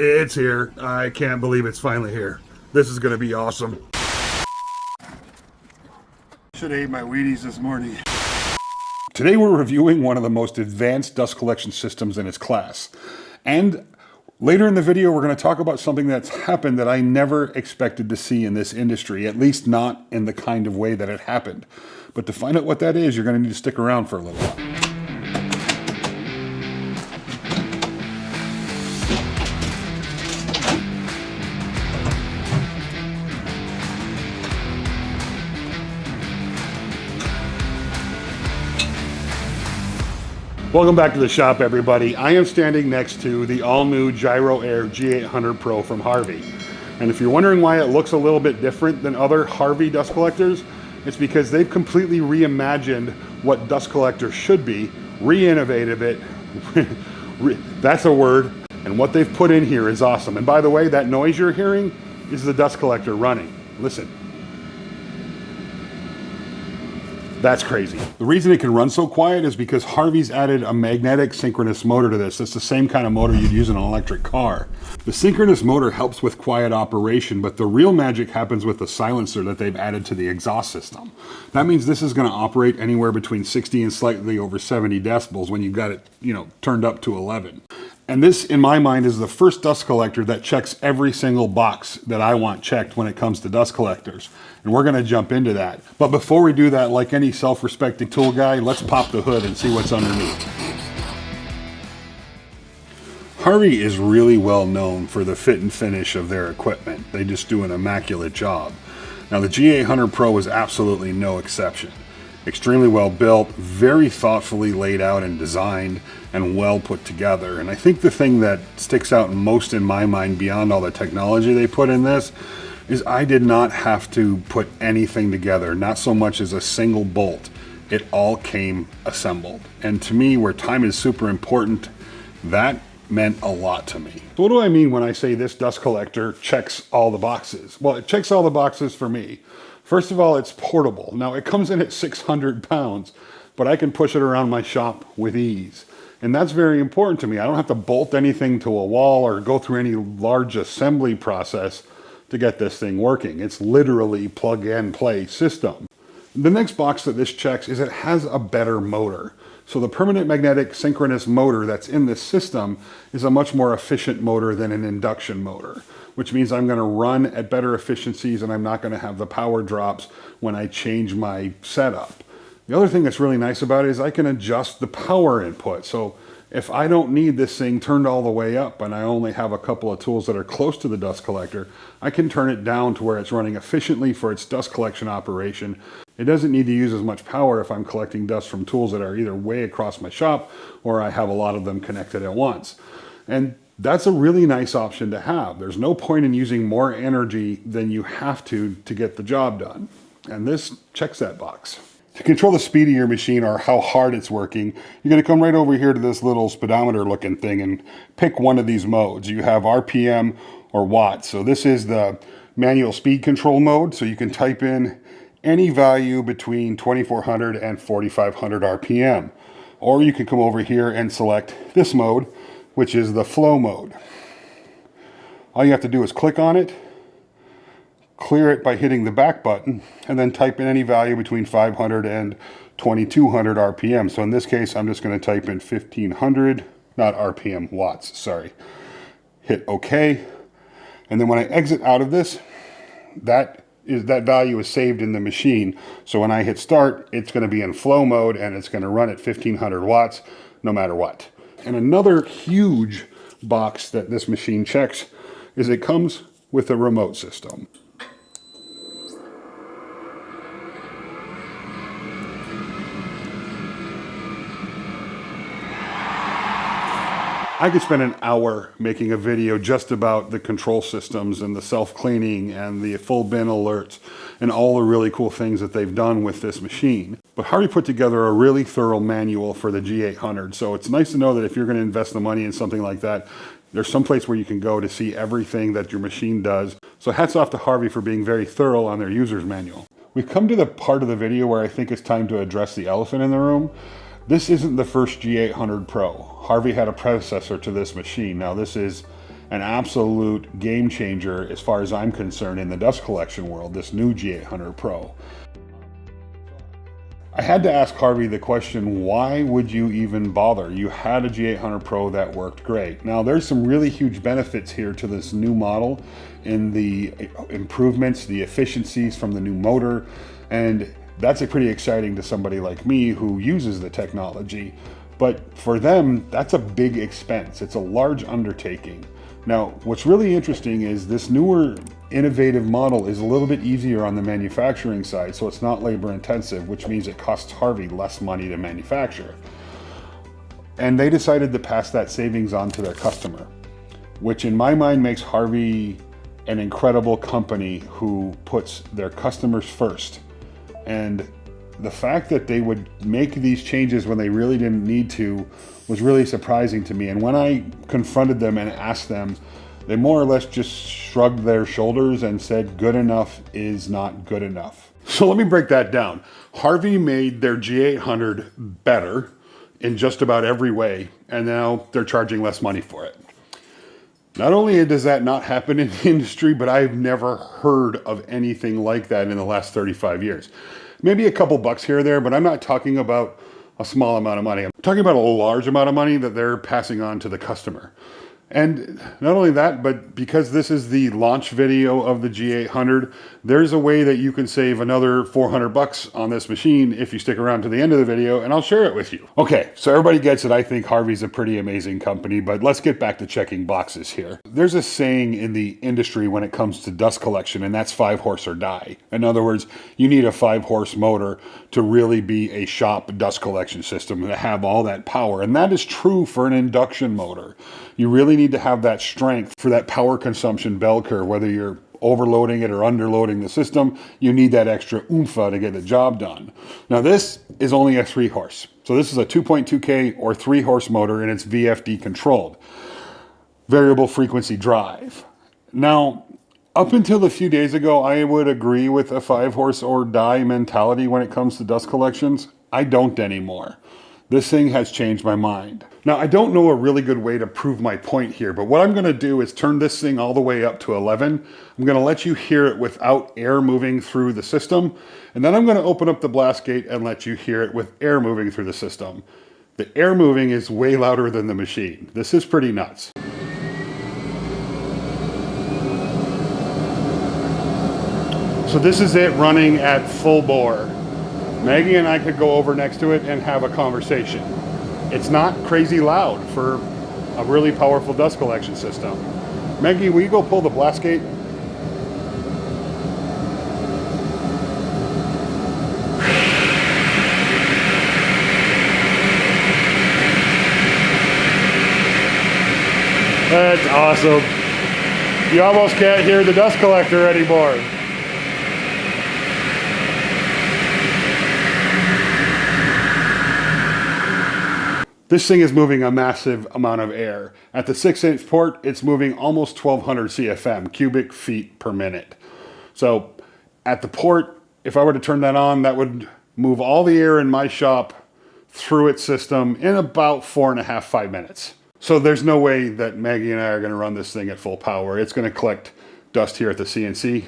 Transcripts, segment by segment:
It's here. I can't believe it's finally here. This is gonna be awesome. Should have ate my Wheaties this morning. Today we're reviewing one of the most advanced dust collection systems in its class. And later in the video we're going to talk about something that's happened that I never expected to see in this industry, at least not in the kind of way that it happened. But to find out what that is, you're going to need to stick around for a little while. Welcome back to the shop, everybody. I am standing next to the all-new Gyro Air G800 Pro from Harvey. And if you're wondering why it looks a little bit different than other Harvey dust collectors, it's because they've completely reimagined what dust collectors should be, re-innovated it, that's a word, and what they've put in here is awesome. And by the way, that noise you're hearing is the dust collector running. Listen. That's crazy. The reason it can run so quiet is because Harvey's added a magnetic synchronous motor to this. It's the same kind of motor you'd use in an electric car. The synchronous motor helps with quiet operation, but the real magic happens with the silencer that they've added to the exhaust system. That means this is going to operate anywhere between 60 and slightly over 70 decibels when you've got it, turned up to 11. And this, in my mind, is the first dust collector that checks every single box that I want checked when it comes to dust collectors. And we're going to jump into that. But before we do that, like any self-respecting tool guy, let's pop the hood and see what's underneath. Harvey is really well known for the fit and finish of their equipment. They just do an immaculate job. Now the G800 Pro is absolutely no exception. Extremely well built, very thoughtfully laid out and designed, and well put together. And I think the thing that sticks out most in my mind beyond all the technology they put in this is I did not have to put anything together, not so much as a single bolt. It all came assembled. And to me, where time is super important, that meant a lot to me. So what do I mean when I say this dust collector checks all the boxes? Well, it checks all the boxes for me. First of all, it's portable. Now it comes in at 600 pounds, but I can push it around my shop with ease. And that's very important to me. I don't have to bolt anything to a wall or go through any large assembly process to get this thing working. It's literally plug and play system. The next box that this checks is it has a better motor. So the permanent magnetic synchronous motor that's in this system is a much more efficient motor than an induction motor, which means I'm going to run at better efficiencies and I'm not going to have the power drops when I change my setup. The other thing that's really nice about it is I can adjust the power input. So if I don't need this thing turned all the way up and I only have a couple of tools that are close to the dust collector, I can turn it down to where it's running efficiently for its dust collection operation. It doesn't need to use as much power if I'm collecting dust from tools that are either way across my shop or I have a lot of them connected at once. And that's a really nice option to have. There's no point in using more energy than you have to get the job done. And this checks that box. To control the speed of your machine or how hard it's working, you're going to come right over here to this little speedometer looking thing and pick one of these modes. You have RPM or watts. So this is the manual speed control mode. So you can type in any value between 2400 and 4500 RPM. Or you can come over here and select this mode, which is the flow mode. All you have to do is click on it, clear it by hitting the back button, and then type in any value between 500 and 2200 RPM. So in this case, I'm just going to type in 1500, not RPM, watts, sorry. Hit OK. And then when I exit out of this, that value is saved in the machine. So when I hit start, it's going to be in flow mode and it's going to run at 1500 watts no matter what. And another huge box that this machine checks is it comes with a remote system. I could spend an hour making a video just about the control systems and the self-cleaning and the full bin alerts and all the really cool things that they've done with this machine. But Harvey put together a really thorough manual for the G800, so it's nice to know that if you're going to invest the money in something like that, there's some place where you can go to see everything that your machine does. So hats off to Harvey for being very thorough on their user's manual. We've come to the part of the video where I think it's time to address the elephant in the room. This isn't the first G800 Pro. Harvey had a predecessor to this machine. Now this is an absolute game changer as far as I'm concerned in the dust collection world, this new G800 Pro. I had to ask Harvey the question, why would you even bother? You had a G800 Pro that worked great. Now there's some really huge benefits here to this new model in the improvements, the efficiencies from the new motor, and that's pretty exciting to somebody like me who uses the technology. But for them, that's a big expense. It's a large undertaking. Now, what's really interesting is this newer innovative model is a little bit easier on the manufacturing side, so it's not labor intensive, which means it costs Harvey less money to manufacture. And they decided to pass that savings on to their customer, which in my mind makes Harvey an incredible company who puts their customers first. And the fact that they would make these changes when they really didn't need to was really surprising to me. And when I confronted them and asked them, they more or less just shrugged their shoulders and said, good enough is not good enough. So let me break that down. Harvey made their G800 better in just about every way, and now they're charging less money for it. Not only does that not happen in the industry, but I've never heard of anything like that in the last 35 years. Maybe a couple bucks here or there, but I'm not talking about a small amount of money. I'm talking about a large amount of money that they're passing on to the customer. And not only that, but because this is the launch video of the G800, there's a way that you can save another 400 bucks on this machine if you stick around to the end of the video, and I'll share it with you. Okay, so everybody gets it. I think Harvey's a pretty amazing company, but let's get back to checking boxes here. There's a saying in the industry when it comes to dust collection, and that's 5 horse or die. In other words, you need a 5 horse motor to really be a shop dust collection system and to have all that power. And that is true for an induction motor. You really need to have that strength for that power consumption bell curve, whether you're overloading it or underloading the system. You need that extra oomph to get the job done. Now this is only a 3 horse. So this is a 2.2K or 3 horse motor, and it's VFD controlled. Variable frequency drive. Now, up until a few days ago, I would agree with a 5 horse or die mentality when it comes to dust collections. I don't anymore. This thing has changed my mind. Now, I don't know a really good way to prove my point here, but what I'm gonna do is turn this thing all the way up to 11. I'm gonna let you hear it without air moving through the system, and then I'm gonna open up the blast gate and let you hear it with air moving through the system. The air moving is way louder than the machine. This is pretty nuts. So this is it running at full bore. Maggie and I could go over next to it and have a conversation. It's not crazy loud for a really powerful dust collection system. Maggie, will you go pull the blast gate? That's awesome. You almost can't hear the dust collector anymore. This thing is moving a massive amount of air. At the 6-inch port, it's moving almost 1200 CFM, cubic feet per minute. So at the port, if I were to turn that on, that would move all the air in my shop through its system in about 4.5, 5 minutes. So there's no way that Maggie and I are gonna run this thing at full power. It's gonna collect dust here at the CNC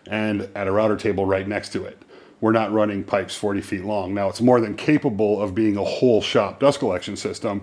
and at a router table right next to it. We're not running pipes 40 feet long. Now, it's more than capable of being a whole shop dust collection system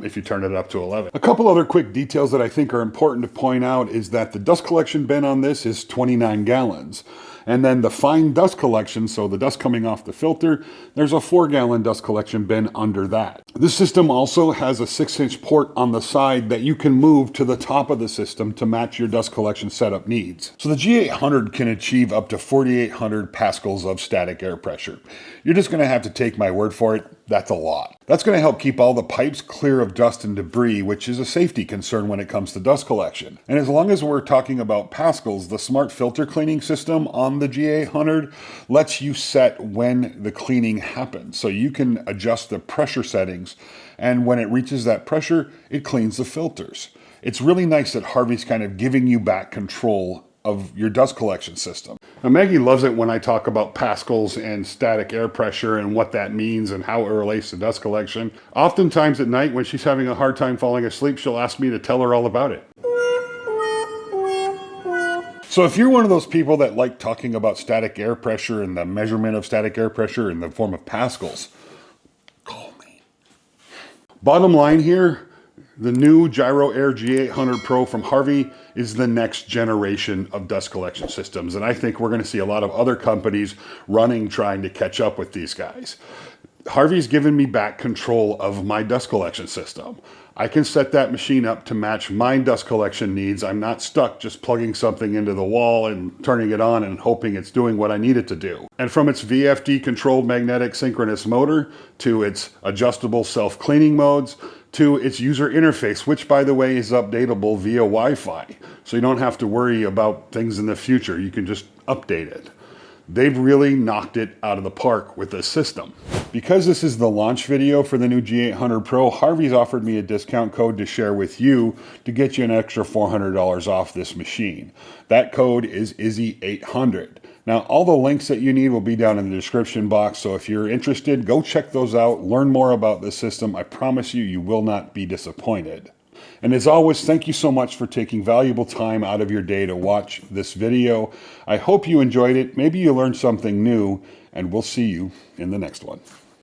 if you turn it up to 11. A couple other quick details that I think are important to point out is that the dust collection bin on this is 29 gallons. And then the fine dust collection, so the dust coming off the filter, there's a 4-gallon dust collection bin under that. This system also has a 6-inch port on the side that you can move to the top of the system to match your dust collection setup needs. So the G800 can achieve up to 4,800 pascals of static air pressure. You're just gonna have to take my word for it. That's a lot. That's gonna help keep all the pipes clear of dust and debris, which is a safety concern when it comes to dust collection. And as long as we're talking about pascals, the smart filter cleaning system on the G800 lets you set when the cleaning happens. So you can adjust the pressure settings, and when it reaches that pressure, it cleans the filters. It's really nice that Harvey's kind of giving you back control of your dust collection system. Now, Maggie loves it when I talk about pascals and static air pressure and what that means and how it relates to dust collection. Oftentimes at night when she's having a hard time falling asleep, she'll ask me to tell her all about it. So if you're one of those people that like talking about static air pressure and the measurement of static air pressure in the form of pascals, call me. Bottom line here, the new Gyro Air G800 Pro from Harvey is the next generation of dust collection systems. And I think we're going to see a lot of other companies running, trying to catch up with these guys. Harvey's given me back control of my dust collection system. I can set that machine up to match my dust collection needs. I'm not stuck just plugging something into the wall and turning it on and hoping it's doing what I need it to do. And from its VFD controlled magnetic synchronous motor to its adjustable self-cleaning modes to its user interface, which by the way is updatable via Wi-Fi. So you don't have to worry about things in the future. You can just update it. They've really knocked it out of the park with this system. Because this is the launch video for the new G800 Pro, Harvey's offered me a discount code to share with you to get you an extra $400 off this machine. That code is Izzy800. Now, all the links that you need will be down in the description box, so if you're interested, go check those out, learn more about the system. I promise you, you will not be disappointed. And as always, thank you so much for taking valuable time out of your day to watch this video. I hope you enjoyed it. Maybe you learned something new, and we'll see you in the next one.